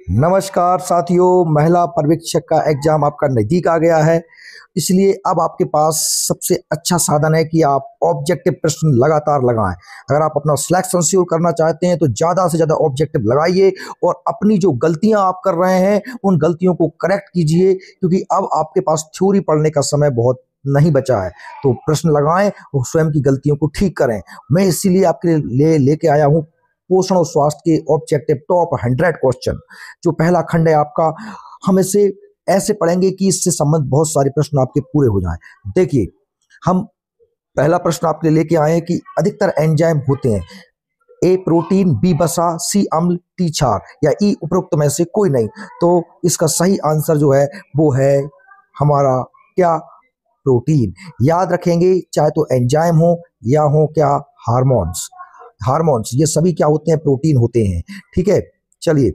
नमस्कार साथियों, महिला पर्यवेक्षक का एग्जाम आपका नज़दीक आ गया है। इसलिए अब आपके पास सबसे अच्छा साधन है कि आप ऑब्जेक्टिव प्रश्न लगातार लगाएं। अगर आप अपना सिलेक्शन श्योर करना चाहते हैं तो ज़्यादा से ज़्यादा ऑब्जेक्टिव लगाइए और अपनी जो गलतियां आप कर रहे हैं उन गलतियों को करेक्ट कीजिए, क्योंकि अब आपके पास थ्योरी पढ़ने का समय बहुत नहीं बचा है। तो प्रश्न लगाएं और स्वयं की गलतियों को ठीक करें। मैं इसीलिए आपके लिए लेके आया हूँ पोषण और स्वास्थ्य के ऑब्जेक्टिव टॉप 100 क्वेश्चन। जो पहला खंड है आपका, हम इसे ऐसे पढ़ेंगे कि इससे संबंधित बहुत सारे प्रश्न आपके पूरे हो जाएं। देखिए, हम पहला प्रश्न आपके लिए लेके आए हैं कि अधिकतर एंजाइम होते हैं ए प्रोटीन, बी वसा, सी अम्ल, टी क्षार या ई उपरोक्त में से कोई नहीं। तो इसका सही आंसर जो है वो है हमारा क्या, प्रोटीन। याद रखेंगे, चाहे तो एंजाइम हो या हो क्या हार्मोन्स, हार्मोन्स ये सभी क्या होते हैं, प्रोटीन होते हैं। ठीक है, चलिए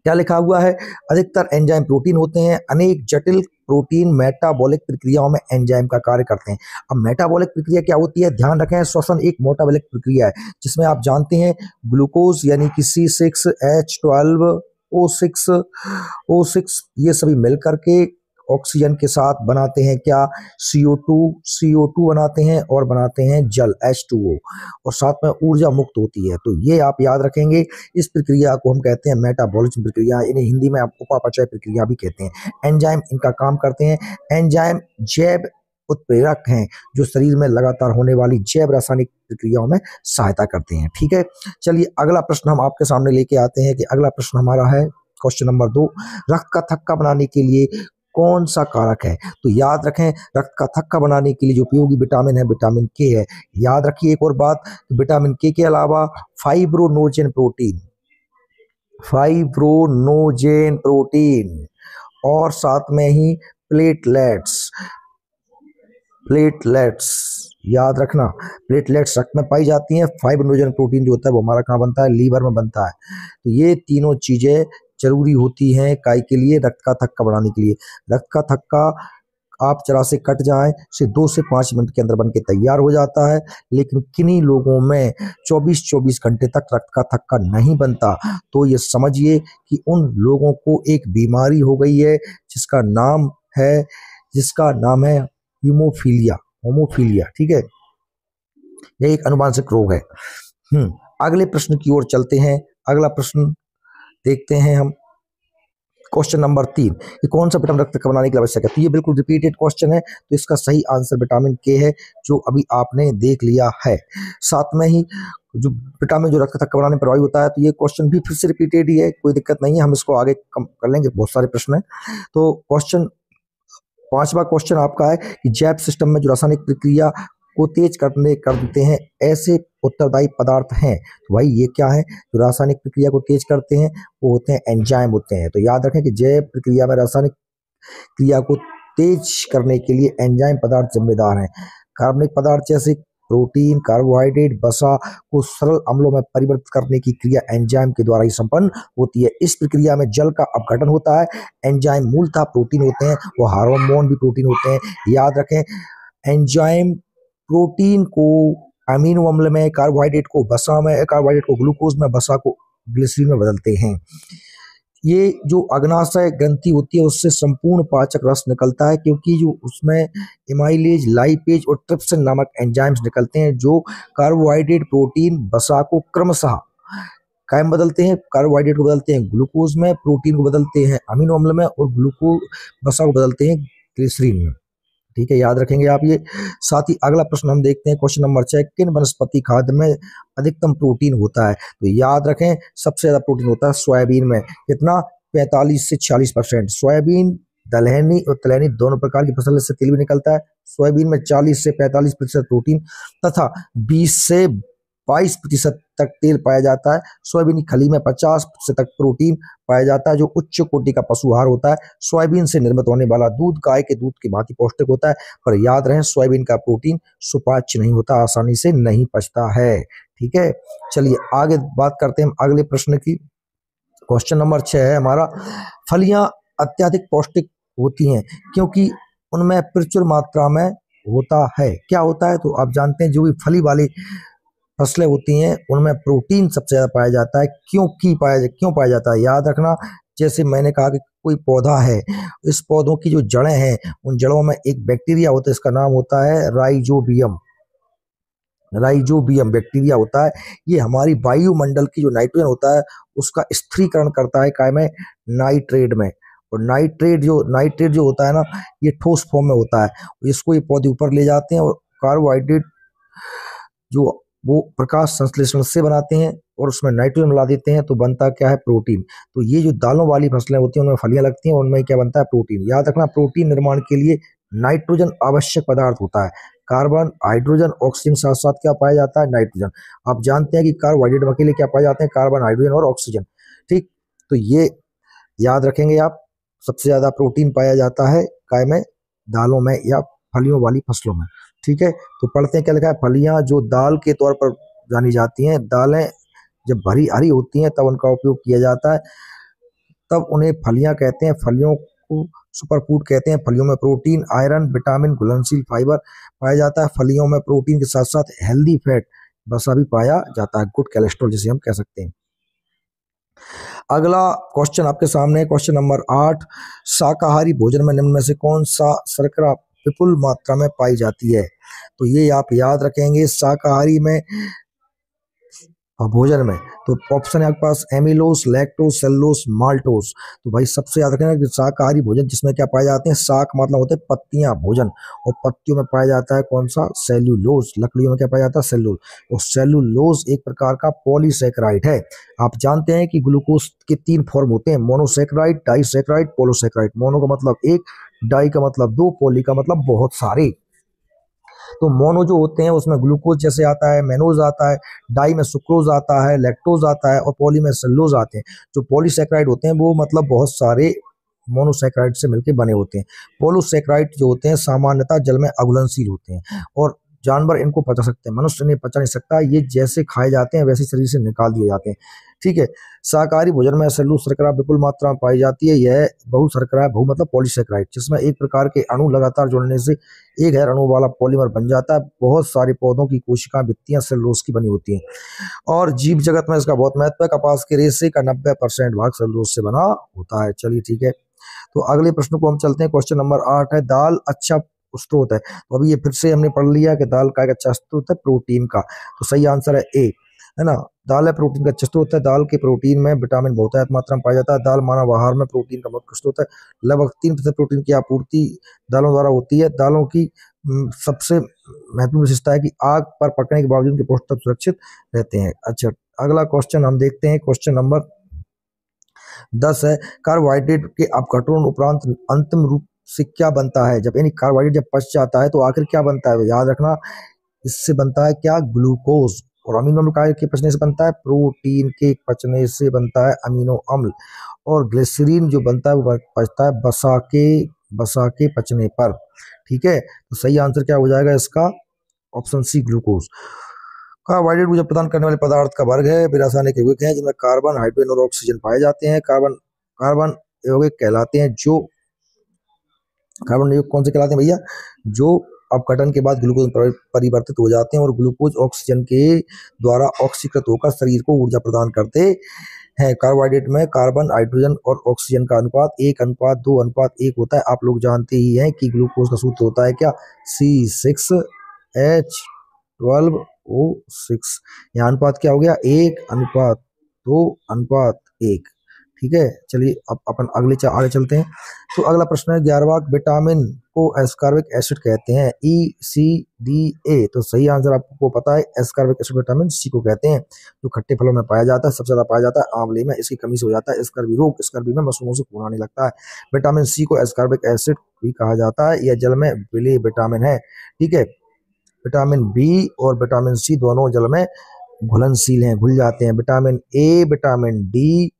क्या लिखा हुआ है, अधिकतर एंजाइम प्रोटीन होते हैं। अनेक जटिल प्रोटीन मेटाबॉलिक प्रक्रियाओं में एंजाइम का कार्य करते हैं। अब मेटाबॉलिक प्रक्रिया क्या होती है, ध्यान रखें, श्वसन एक मेटाबॉलिक प्रक्रिया है जिसमें आप जानते हैं ग्लूकोज यानी कि C6H12O6 ये सभी मिलकर के ऑक्सीजन के साथ बनाते हैं क्या, CO2 बनाते हैं और बनाते हैं जल H2O, और साथ में ऊर्जा मुक्त होती है। तो ये आप याद रखेंगे। इस प्रक्रिया को हम कहते हैं मेटाबॉलिज्म प्रक्रिया, इन्हें हिंदी में आप उपापचय प्रक्रिया भी कहते हैं। एंजाइम इनका काम करते हैं। एंजाइम जैव उत्प्रेरक हैं जो शरीर में लगातार होने वाली जैव रासायनिक प्रक्रियाओं में सहायता करते हैं। ठीक है, चलिए अगला प्रश्न हम आपके सामने लेके आते हैं कि अगला प्रश्न हमारा है क्वेश्चन नंबर 2, रक्त का थक्का बनाने के लिए कौन सा कारक है। तो याद रखें, रक्त का थक्का बनाने के लिए जो उपयोगी विटामिन है विटामिन के है। याद रखिए एक और बात, विटामिन के अलावा फाइब्रोनोजेन प्रोटीन और साथ में ही प्लेटलेट्स याद रखना, प्लेटलेट्स रक्त में पाई जाती हैं। फाइब्रोनोजेन प्रोटीन जो होता है वो हमारा कहाँ बनता है, लीवर में बनता है। तो ये तीनों चीजें जरूरी होती हैं काय के लिए, रक्त का थक्का बढ़ाने के लिए। रक्त का थक्का आप जरा से कट जाए से 2 से 5 मिनट के अंदर बन के तैयार हो जाता है, लेकिन किन्हीं लोगों में 24 घंटे तक रक्त का थक्का नहीं बनता। तो ये समझिए कि उन लोगों को एक बीमारी हो गई है जिसका नाम है होमोफीलिया। ठीक है, यह एक अनुवांशिक रोग है। अगले प्रश्न की ओर चलते हैं। अगला प्रश्न देखते हैं हम, क्वेश्चन नंबर 3 कि कौन सा विटामिन रक्त बनाने के लिए आवश्यक है। तो ये बिल्कुल रिपीटेड क्वेश्चन है, तो इसका सही आंसर विटामिन के है जो अभी आपने देख लिया है। साथ में ही जो विटामिन जो रक्त थक्का बनाने में प्रभावी होता है, तो ये क्वेश्चन भी फिर से रिपीटेड ही है, कोई दिक्कत नहीं है, हम इसको आगे कम कर लेंगे, बहुत सारे प्रश्न है। तो क्वेश्चन 5वां क्वेश्चन आपका है कि जैव सिस्टम में जो रासायनिक प्रक्रिया को तेज कर देते हैं ऐसे उत्तरदायी पदार्थ हैं। तो भाई ये क्या है, जो रासायनिक प्रक्रिया को तेज करते हैं वो होते हैं एंजाइम होते हैं। तो याद रखें कि जैव प्रक्रिया में रासायनिक क्रिया को तेज करने के लिए एंजाइम पदार्थ जिम्मेदार हैं। कार्बनिक पदार्थ जैसे प्रोटीन, कार्बोहाइड्रेट, वसा को सरल अम्लों में परिवर्तित करने की क्रिया एंजाइम के द्वारा ही संपन्न होती है। इस प्रक्रिया में जल का अपघटन होता है। एंजाइम मूलतः प्रोटीन होते हैं, वो हार्मोन भी प्रोटीन होते हैं। याद रखें, एंजाइम प्रोटीन को अमीनो अम्ल में, कार्बोहाइड्रेट को वसा में, कार्बोहाइड्रेट को ग्लूकोज में, वसा को ग्लिसरीन में बदलते हैं। ये जो अग्नाशय ग्रंथि होती है उससे संपूर्ण पाचक रस निकलता है, क्योंकि जो उसमें एमाइलेज, लाइपेज और ट्रिप्सिन नामक एंजाइम्स निकलते हैं जो कार्बोहाइड्रेट, प्रोटीन, वसा को क्रमशः कायम बदलते हैं। कार्बोहाइड्रेट को बदलते हैं ग्लूकोज में, प्रोटीन को बदलते हैं अमीनो अम्ल में और वसा को बदलते हैं ग्लिसरीन में। ठीक है, याद रखेंगे आप ये। साथ ही अगला प्रश्न हम देखते हैं क्वेश्चन नंबर 6, किन वनस्पति खाद्य में अधिकतम प्रोटीन होता है। तो याद रखें, सबसे ज्यादा प्रोटीन होता है सोयाबीन में। कितना, 45 से 40%। सोयाबीन, दलहनी और तिलहनी दोनों प्रकार की फसल से तेल भी निकलता है। सोयाबीन में 40 से 45% प्रोटीन तथा 20 से 22% तक तेल पाया जाता है। सोयाबीन की खली में 50% तक प्रोटीन पाया जाता है जो उच्च कोटि का पशु आहार होता है। सोयाबीन से निर्मित होने वाला दूध गाय के दूध की भांति पौष्टिक होता है, पर याद रहे सोयाबीन का प्रोटीन सुपाच्य नहीं होता, आसानी से नहीं पचता है। ठीक है, चलिए आगे बात करते हैं हम अगले प्रश्न की। क्वेश्चन नंबर 6 है हमारा, फलियां अत्यधिक पौष्टिक होती हैं क्योंकि उनमें प्रचुर मात्रा में होता है। क्या होता है, तो आप जानते हैं जो भी फली वाली फसलें होती हैं उनमें प्रोटीन सबसे ज्यादा पाया जाता है। क्यों पाया जाता है, याद रखना, जैसे मैंने कहा कि कोई पौधा है, इस पौधों की जो जड़ें हैं, उन जड़ों में एक बैक्टीरिया होता है, इसका नाम होता है राइजोबियम। राइजोबियम बैक्टीरिया होता है। ये हमारी वायुमंडल की जो नाइट्रोजन होता है उसका स्थिरीकरण करता है काय में, नाइट्रेट में। और नाइट्रेट जो होता है ना, ये ठोस फॉर्म में होता है। इसको ये पौधे ऊपर ले जाते हैं और कार्बोहाइड्रेट जो वो प्रकाश संश्लेषण से बनाते हैं और उसमें नाइट्रोजन मिला देते हैं, तो बनता क्या है, प्रोटीन। तो ये जो दालों वाली फसलें होती हैं उनमें फलियां लगती हैं और उनमें क्या बनता है, प्रोटीन। याद रखना, प्रोटीन निर्माण के लिए नाइट्रोजन आवश्यक पदार्थ होता है। कार्बन, हाइड्रोजन, ऑक्सीजन, साथ साथ क्या पाया जाता है, नाइट्रोजन। आप जानते हैं कि कार्बोहाइड्रेट में अकेले क्या पाए जाते हैं, कार्बन, हाइड्रोजन और ऑक्सीजन। ठीक, तो ये याद रखेंगे आप। सबसे ज्यादा प्रोटीन पाया जाता है काय में, दालों में या फलियों वाली फसलों में। ठीक है, तो पढ़ते हैं क्या लिखा है। फलियां जो दाल के तौर पर जानी जाती हैं, दालें जब भरी हरी होती हैं तब उनका उपयोग किया जाता है, तब उन्हें फलियां कहते हैं। फलियों को सुपर फूड कहते हैं। फलियों में प्रोटीन, आयरन, विटामिन, घुलनशील फाइबर पाया जाता है। फलियों में प्रोटीन के साथ साथ हेल्दी फैट, वसा भी पाया जाता है, गुड कोलेस्ट्रॉल जिसे हम कह सकते हैं। अगला क्वेश्चन आपके सामने है, क्वेश्चन नंबर 8। शाकाहारी भोजन में निम्न में से कौन सा शर्करा विपुल मात्रा में पाई जाती है? तो ये आप याद रखेंगे, शाकाहारी में भोजन में, तो ऑप्शन है आपके पास एमिलोस, लैक्टोस, सेलुलोस, माल्टोस। तो भाई सबसे याद रखना कि शाकाहारी भोजन जिसमें क्या पाए जाते हैं, शाक मतलब होते हैं पत्तियां, भोजन, और पत्तियों में पाया जाता है कौन सा, सेल्यूलोज। लकड़ियों में क्या पाया जाता है, सेल्यूलोज। और सेल्यूलोज एक प्रकार का पॉलीसेकेराइड है। आप जानते हैं कि ग्लूकोज के 3 फॉर्म होते हैं, मोनोसेकेराइड, डाइसेकेराइड, पोलोसेकेराइड। मोनो का मतलब एक, डाई का मतलब 2, पोली का मतलब बहुत सारे। तो मोनो जो होते हैं उसमें ग्लूकोज जैसे आता है, मेनोज आता है, डाई में सुक्रोज आता है, लैक्टोज आता है, और पॉली में सेलुलोज आते हैं। जो पॉलीसेकेराइड होते हैं वो मतलब बहुत सारे मोनोसेकेराइड से मिलकर बने होते हैं। पोलोसेकेराइड जो होते हैं सामान्यतः जल में अघुलनशील होते हैं और जानवर इनको पचा सकते हैं, मनुष्य इन्हें पचा नहीं सकता। ये जैसे खाए जाते हैं वैसे शरीर से निकाल दिए जाते हैं। ठीक है, शाकाहारी भोजन में सेलुलोज शर्करा विपुल मात्रा में पाई जाती है। यह बहु शर्करा, बहु मतलब पॉलीसेकेराइड, जिसमें एक प्रकार के अणु लगातार जुड़ने से एक गैर अणु वाला पॉलीमर बन जाता है। बहुत सारे पौधों की कोशिकाएं, भित्तियां सेलुलोज की बनी होती हैं और जीव जगत में इसका बहुत महत्व है। कपास के रेशे का 90% भाग सेलुलोज से बना होता है। चलिए ठीक है, तो अगले प्रश्न को हम चलते हैं। क्वेश्चन नंबर 8 है, दाल अच्छा स्रोत है। तो अभी ये फिर से हमने पढ़ लिया कि दाल का एक अच्छा स्रोत है प्रोटीन का, तो सही आंसर है ए, है ना। दाल है प्रोटीन का अच्छा स्रोत है। दाल के प्रोटीन में विटामिन बहुत मात्रा में पाया जाता है। दाल मानव आहार में प्रोटीन का मुख्य स्रोत है। लगभग 3% प्रोटीन की आपूर्ति दालों द्वारा होती है। दालों की सबसे महत्वपूर्ण विशेषता है कि आग पर पकने के बावजूद उनके पोषक तत्व सुरक्षित रहते हैं। अच्छा, अगला क्वेश्चन हम देखते हैं, क्वेश्चन नंबर 10 है, कार्बोहाइड्रेट के अपघटन उपरांत अंतिम रूप से क्या बनता है? जब यानी कार्बोहाइड्रेट जब पच जाता है तो आखिर क्या बनता है, याद रखना, इससे बनता है क्या, ग्लूकोज। और अमीनो अम्ल के पचने से बनता है, प्रोटीन के पचने से बनता है अमीनो अम्ल। और ग्लिसरीन जो बनता है वो पचता है बसा के पचने पर। ठीक है, तो सही आंसर क्या हो जाएगा इसका, ऑप्शन सी, ग्लूकोज। कार्बोहाइड्रेट ऊर्जा प्रदान करने वाले पदार्थ का वर्ग है। रासायनिक यौगिक हैं जिनमें कार्बन, हाइड्रोजन और ऑक्सीजन पाए जाते हैं। कार्बन यौगिक कहलाते हैं जो, कार्बन यौगिक कौन से कहलाते हैं भैया, जो अपघटन के बाद ग्लूकोज में परिवर्तित हो जाते हैं और ग्लूकोज ऑक्सीजन के द्वारा ऑक्सीकृत होकर शरीर को ऊर्जा प्रदान करते हैं। कार्बोहाइड्रेट में कार्बन, हाइड्रोजन और ऑक्सीजन का अनुपात 1:2:1 होता है। आप लोग जानते ही हैं कि ग्लूकोज का सूत्र होता है क्या, C6H12O6। यहाँ अनुपात क्या हो गया, 1:2:1। ठीक है, चलिए अब अपन आगे चलते हैं। तो अगला प्रश्न है 11वां, विटामिन को एस्कॉर्बिक एसिड कहते हैं, ECDA। तो सही आंसर आपको पता है, एस्कॉर्बिक एसिड विटामिन सी को कहते हैं, जो खट्टे फलों में पाया जाता है। सबसे ज्यादा पाया जाता है आंवले में, इसकी कमी से हो जाता है स्कर्वी रोग। स्कर्वी में मशरूमों से खून आने लगता है। विटामिन सी को एस्कॉर्बिक एसिड भी कहा जाता है। यह जल में विलेय विटामिन है। ठीक है, विटामिन बी और विटामिन सी दोनों जल में घुलनशील हैं, घुल जाते हैं। विटामिन ए, विटामिन डी,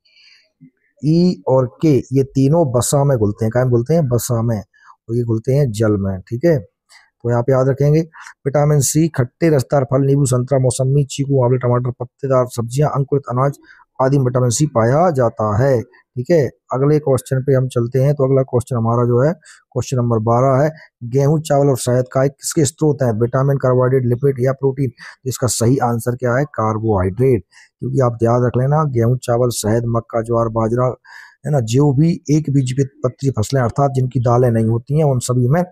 ई और के, ये तीनों बसा में घुलते हैं। क्या घुलते हैं, बसा में, और ये घुलते हैं जल में। ठीक है, तो यहाँ पे याद रखेंगे, विटामिन सी खट्टे रसदार फल, नींबू, संतरा, मौसमी, चीकू, आंवले, टमाटर, पत्तेदार सब्जियां, अंकुरित अनाज आदि में विटामिन सी पाया जाता है। ठीक है, अगले क्वेश्चन पे हम चलते हैं। तो अगला क्वेश्चन हमारा जो है, क्वेश्चन नंबर 12 है, गेहूं, चावल और शहद का किसके स्रोत है, विटामिन, कार्बोहाइड्रेट, लिपिड या प्रोटीन? तो इसका सही आंसर क्या है, कार्बोहाइड्रेट। क्योंकि आप याद रख लेना, गेहूं, चावल, शहद, मक्का, ज्वार, बाजरा, है ना, जो भी एक बीजपत्री फसलें अर्थात जिनकी दालें नहीं होती हैं उन सभी में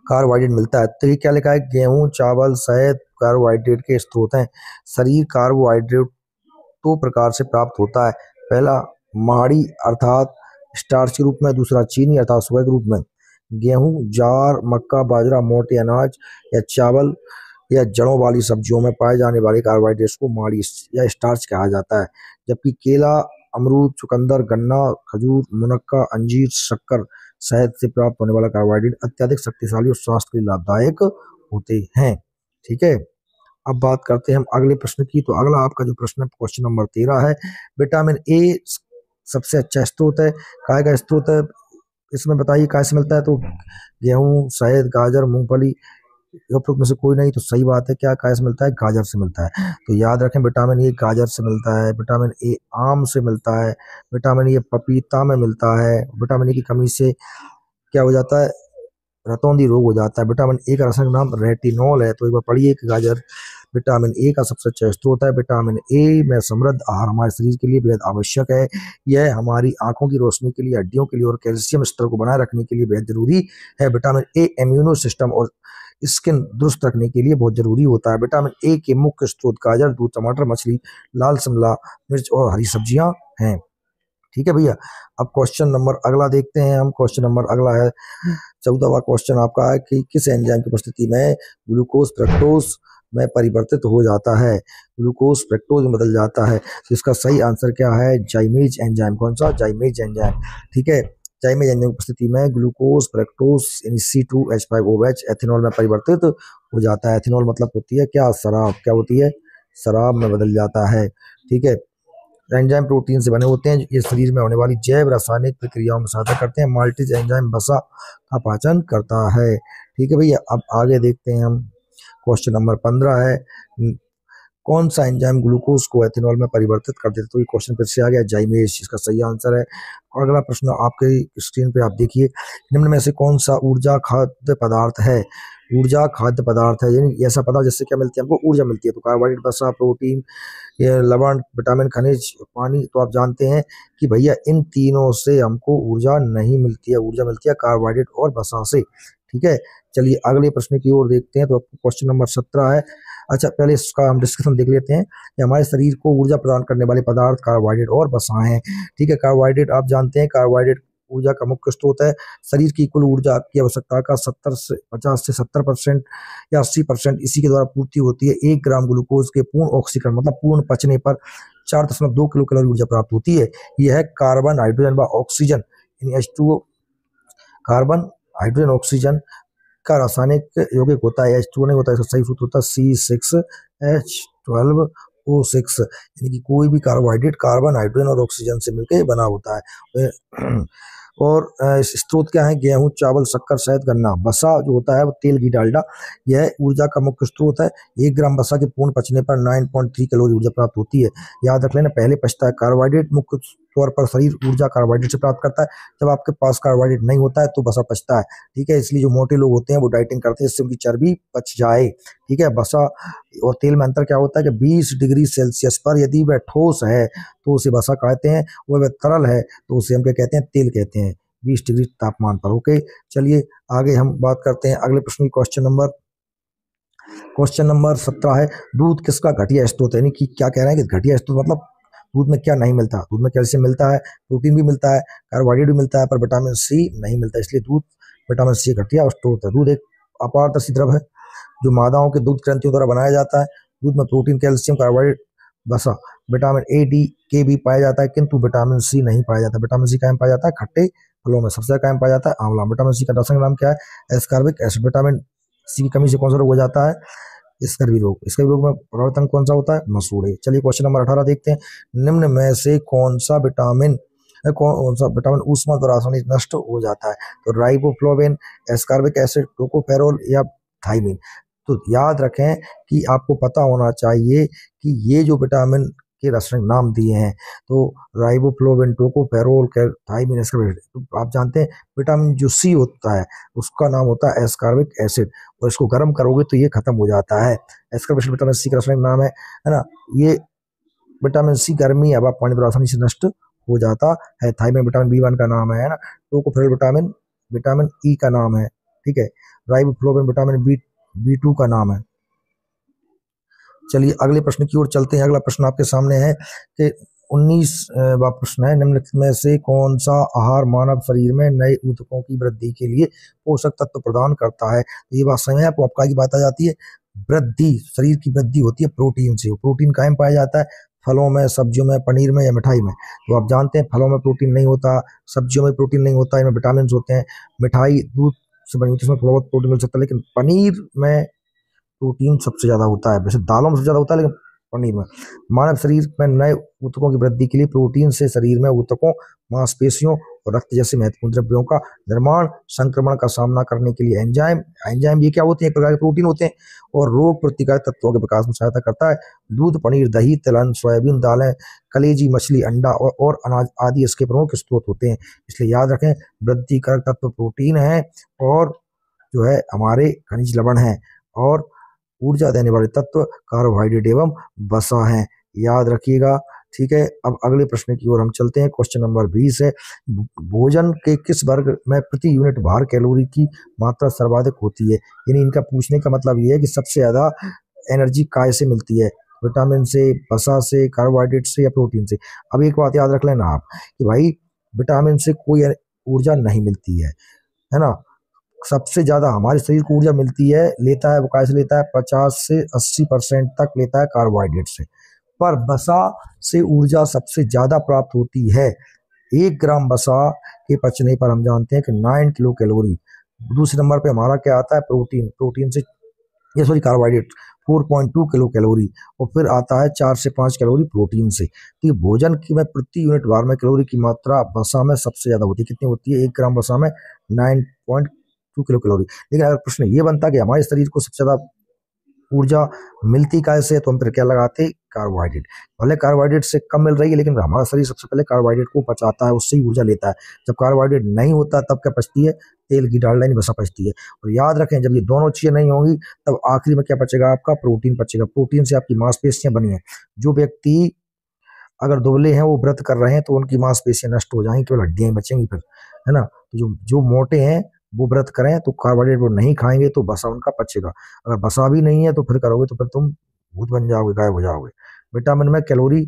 कार्बोहाइड्रेट मिलता है। तो ये क्या लिखा है, गेहूं, चावल, शहद कार्बोहाइड्रेट के स्रोत हैं। शरीर कार्बोहाइड्रेट दो प्रकार से प्राप्त होता है। पहला माड़ी अर्थात स्टार्च के रूप में, दूसरा चीनी अर्थात शुगर के रूप में। गेहूं, ज्वार, मक्का, बाजरा, मोटे अनाज या चावल या जड़ों वाली सब्जियों में पाए जाने वाले कार्बोहाइड्रेट्स को माड़ी या स्टार्च कहा जाता है। जबकि केला, अमरूद, चुकंदर, गन्ना, खजूर, मुनक्का, अंजीर, शक्कर, शहद से प्राप्त होने वाला कार्बोहाइड्रेट अत्यधिक शक्तिशाली और स्वास्थ्य के लिए लाभदायक होते हैं। ठीक है, अब बात करते हैं हम अगले प्रश्न की। तो अगला आपका जो प्रश्न है क्वेश्चन नंबर 13 है, विटामिन ए सबसे अच्छा स्रोत है, काय का स्रोत है, इसमें बताइए काय से मिलता है। तो गेहूं, शहद, गाजर, मूंगफली, उपरोक्त में से कोई नहीं। तो सही बात है, क्या काय से मिलता है, गाजर से मिलता है। तो याद रखें विटामिन ए गाजर से मिलता है, विटामिन ए आम से मिलता है, विटामिन ए पपीता में मिलता है। विटामिन ए की कमी से क्या हो जाता है, रतौंधी रोग हो जाता है। विटामिन ए का रासायनिक नाम रेटिनॉल है। तो एक बार पढ़िए कि गाजर विटामिन ए का सबसे अच्छा स्रोत है। विटामिन ए में समृद्ध आहार हमारे शरीर के लिए बेहद आवश्यक है। यह हमारी आंखों की रोशनी के लिए, हड्डियों के लिए और कैल्शियम स्तर को बनाए रखने के लिए बेहद जरूरी है। विटामिन ए इम्यूनो सिस्टम और स्किन दुरुस्त रखने के लिए बहुत जरूरी होता है। विटामिन ए के मुख्य स्रोत गाजर, दूध, टमाटर, मछली, लाल शिमला मिर्च और हरी सब्जियां हैं। ठीक है भैया, अब क्वेश्चन नंबर अगला देखते हैं हम। क्वेश्चन नंबर अगला है 14वां क्वेश्चन आपका है कि किस एंजाइम की उपस्थिति में ग्लूकोज फ्रक्टोज में परिवर्तित हो जाता है, ग्लूकोज फ्रक्टोज में बदल जाता है। तो इसका सही आंसर क्या है, जाइमेज एंजाइम। कौन सा, जाइमेज एंजाइम। ठीक है, जाइमेज एंजाइम की उपस्थिति में ग्लूकोज फ्रक्टोज यानी C2H5OH एथेनॉल में परिवर्तित हो जाता है। एथेनॉल मतलब होती है क्या, शराब। क्या होती है, शराब में बदल जाता है। ठीक है, एंजाइम प्रोटीन से बने होते हैं, ये शरीर में होने वाली जैव रासायनिक प्रक्रियाओं में सहायता करते हैं। माल्टीज एंजाइम वसा का पाचन करता है। ठीक है भैया, अब आगे देखते हैं हम। क्वेश्चन नंबर 15 है, कौन सा एंजाइम ग्लूकोज को एथेनॉल में परिवर्तित कर देता है। तो ये क्वेश्चन फिर से आ गया, जाइमेज इसका सही आंसर है। और अगला प्रश्न आपके स्क्रीन पे आप देखिए, निम्न में से कौन सा ऊर्जा खाद्य पदार्थ है। ऊर्जा खाद्य पदार्थ है यानी ऐसा पदार्थ जिससे क्या मिलती है, हमको ऊर्जा मिलती है। तो कार्बोहाइड्रेट, वसा, प्रोटीन, ये लवण, विटामिन, खनिज, पानी। तो आप जानते हैं कि भैया इन तीनों से हमको ऊर्जा नहीं मिलती है, ऊर्जा मिलती है कार्बोहाइड्रेट और वसा से। ठीक है, चलिए अगले प्रश्न की ओर देखते हैं। तो क्वेश्चन नंबर 17 है। अच्छा, पहले इसका हम डिस्कशन देख लेते हैं कि हमारे शरीर को ऊर्जा प्रदान करने वाले पदार्थ कार्बोहाइड्रेट और वसा हैं। ठीक है, कार्बोहाइड्रेट आप जानते हैं, कार्बोहाइड्रेट ऊर्जा का मुख्य स्रोत है। शरीर की कुल ऊर्जा की आवश्यकता का 50 से 70% या 80% इसी के द्वारा पूर्ति होती है। 1 ग्राम ग्लूकोज के पूर्ण ऑक्सीकरण मतलब पूर्ण पचने पर 4.2 किलो कैलोरी ऊर्जा प्राप्त होती है। यह है कार्बन, हाइड्रोजन व ऑक्सीजन यानी H2O, कार्बन, हाइड्रोजन, ऑक्सीजन का रासायनिक यौगिक होता है। H2O नहीं होता, इसका सही सूत्र होता है C6H12O6 यानी कि कोई भी कार्बोहाइड्रेट कार्बन, हाइड्रोजन और ऑक्सीजन से मिलकर बना होता है। और स्रोत क्या है, गेहूं, चावल, शक्कर, शहद, गन्ना। वसा जो होता है वो तेल, घी, डालडा, यह ऊर्जा का मुख्य स्रोत है। 1 ग्राम वसा के पूर्ण पचने पर 9.3 कैलोरी ऊर्जा प्राप्त होती है। याद रख लेना, पहले पचता है कार्बोहाइड्रेट। मुख्य तौर पर शरीर ऊर्जा कार्बोहाइड्रेट से प्राप्त करता है। जब आपके पास कार्बोहाइड्रेट नहीं होता है तो वसा पचता है। ठीक है, इसलिए जो मोटे लोग होते हैं वो डाइटिंग करते हैं, इससे उनकी चर्बी पच जाए। ठीक है, वसा और तेल में अंतर क्या होता है कि 20 डिग्री सेल्सियस पर यदि वह ठोस है तो उसे वसा कहते हैं, वह तरल है तो उसे हम क्या कहते हैं, तेल कहते हैं, 20 डिग्री तापमान पर। ओके, चलिए आगे हम बात करते हैं अगले प्रश्न की। क्वेश्चन नंबर 17 है, दूध किसका घटिया स्रोत है। यानी कि क्या कह रहे हैं कि घटिया स्रोत मतलब दूध में क्या नहीं मिलता। दूध में कैल्शियम मिलता है, प्रोटीन भी मिलता है, कार्बोहाइड्रेट भी मिलता है, पर विटामिन सी नहीं मिलता, इसलिए दूध विटामिन सी घटिया स्रोत है। दूध एक अपारदर्शी द्रव है जो मादाओं के दूध ग्रंथियों द्वारा बनाया जाता है। दूध में प्रोटीन, कैल्शियम, कार्बोहाइड्रेट, वसा, विटामिन ए, डी के भी पाया जाता है, किंतु विटामिन सी नहीं पाया जाता। विटामिन सी कहाँ पाया जाता है, खट्टे फलों में। सबसे ज्यादा कहाँ पाया जाता है, आंवला। विटामिन सी का रासायनिक नाम क्या है, एस्कॉर्बिक एसिड। विटामिन सी की कमी से कौन सा रोग हो जाता है, स्कर्वी रोग। स्कर्वी रोग में प्रवर्तन कौन सा होता है, मसूड़े। चलिए क्वेश्चन नंबर 18 देखते हैं, निम्न में से कौन सा विटामिन ऊष्मा द्वारा आसानी से नष्ट हो जाता है। तो राइबोफ्लाविन, एस्कॉर्बिक एसिड, टोकोफेरोल या थाइमिन। तो याद रखें कि आपको पता होना चाहिए कि ये जो विटामिन के रासायनिक नाम दिए हैं, तो राइबोफ्लाविन, टोकोफेरोल, थाइमिन, एस्कॉर्बिक। तो आप जानते हैं विटामिन जो सी होता है उसका नाम होता है एस्कॉर्बिक एसिड, और इसको गर्म करोगे तो ये खत्म हो जाता है। एस्कॉर्बिक विटामिन सी का रासायनिक नाम है ना। ये विटामिन सी गर्मी, हवा, पानी द्वारा आसानी से नष्ट हो जाता है। थायमिन विटामिन B1 का नाम है ना। टोकोफेरोल विटामिन विटामिन E का नाम है, ठीक है। राइबोफ्लोविन विटामिन B2 का नाम है। चलिए अगले प्रश्न की ओर चलते हैं। अगला प्रश्न आपके सामने है कि 19वां प्रश्न है, निम्नलिखित में से कौन सा आहार मानव शरीर में नए ऊतकों की वृद्धि के लिए पोषक तत्व प्रदान करता है। ये बात सही है। आपको की बात आ जाती है। वृद्धि, शरीर की वृद्धि होती है प्रोटीन से। प्रोटीन कहाँ पाया जाता है? फलों में, सब्जियों में, पनीर में या मिठाई में। तो आप जानते हैं फलों में प्रोटीन नहीं होता, सब्जियों में प्रोटीन नहीं होता, इनमें विटामिन होते हैं। मिठाई दूध से बनी होती है, इसमें थोड़ा बहुत प्रोटीन मिल सकता है, लेकिन पनीर में प्रोटीन सबसे ज्यादा होता है। वैसे दालों में सबसे ज्यादा होता है, लेकिन पनीर में। मानव शरीर में नए ऊतकों की वृद्धि के लिए प्रोटीन से शरीर में ऊतकों, मांसपेशियों और रक्त जैसे महत्वपूर्ण द्रव्यों का निर्माण, संक्रमण का सामना करने के लिए एंजाइम ये क्या होते हैं? एक प्रकार के प्रोटीन होते हैं, और रोग प्रतिकारक तत्वों के विकास में सहायता करता है। दूध, पनीर, दही, तिलहन, सोयाबीन, दालें, कलेजी, मछली, अंडा और अनाज आदि इसके प्रमुख स्रोत होते हैं। इसलिए याद रखें, वृद्धिकारक तत्व प्रोटीन है, और जो है हमारे खनिज लवण है, और ऊर्जा देने वाले तत्व कार्बोहाइड्रेट एवं वसा हैं। याद रखिएगा, ठीक है। अब अगले प्रश्न की ओर हम चलते हैं। क्वेश्चन नंबर 20 है, भोजन के किस वर्ग में प्रति यूनिट भार कैलोरी की मात्रा सर्वाधिक होती है? यानी इनका पूछने का मतलब ये है कि सबसे ज्यादा एनर्जी काय से मिलती है? विटामिन से, वसा से, कार्बोहाइड्रेट से या प्रोटीन से? अब एक बात याद रख लेना आप कि भाई विटामिन से कोई ऊर्जा नहीं मिलती है ना। सबसे ज्यादा हमारे शरीर को ऊर्जा मिलती है, लेता है वो कैसे लेता है? 50 से 80% तक लेता है कार्बोहाइड्रेट से। पर वसा से ऊर्जा सबसे ज्यादा प्राप्त होती है। 1 ग्राम वसा के पचने पर हम जानते हैं कि 9 किलो कैलोरी। दूसरे नंबर पे हमारा क्या आता है? प्रोटीन से, ये सॉरी कार्बोहाइड्रेट, 4.2 किलो कैलोरी। और फिर आता है 4 से 5 कैलोरी प्रोटीन से। तो ये भोजन की में प्रति यूनिट भार में कैलोरी की मात्रा वसा में सबसे ज्यादा होती है। कितनी होती है? 1 ग्राम वसा में 9.2 किलो कैलोरी। लेकिन अगर प्रश्न ये बनता कि हमारे शरीर को सबसे ज्यादा ऊर्जा मिलती कैसे, तो हम फिर क्या लगाते? कार्बोहाइड्रेट। भले कार्बोहाइड्रेट से कम मिल रही है, लेकिन हमारा शरीर सबसे पहले कार्बोहाइड्रेट को पचाता है, उससे ही ऊर्जा लेता है। जब कार्बोहाइड्रेट नहीं होता तब क्या बचती है? तेल की डालडा वसा बचती है। और याद रखें, जब ये दोनों चीजें नहीं होंगी तब आखिरी में क्या बचेगा? आपका प्रोटीन बचेगा। प्रोटीन से आपकी मांसपेशियां बनी है। जो व्यक्ति अगर दुबले हैं, वो व्रत कर रहे हैं, तो उनकी मांसपेशियां नष्ट हो जाएंगी, केवल हड्डियां बचेंगी फिर, है ना। तो जो जो मोटे हैं वो व्रत करें तो कार्बोहाइड्रेट वो नहीं खाएंगे, तो बसा उनका पचेगा। अगर बसा भी नहीं है तो फिर करोगे तो फिर तुम भूत बन जाओगे, गायब हो जाओगे। विटामिन में कैलोरी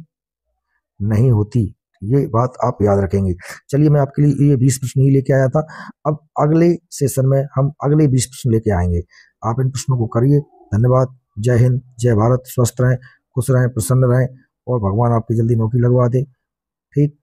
नहीं होती, ये बात आप याद रखेंगे। चलिए मैं आपके लिए ये 20 प्रश्न ही लेके आया था। अब अगले सेशन में हम अगले 20 प्रश्न लेके आएंगे। आप इन प्रश्नों को करिए। धन्यवाद। जय हिंद, जय भारत। स्वस्थ रहें, खुश रहें, प्रसन्न रहें, और भगवान आपकी जल्दी नौकरी लगवा दे। ठीक।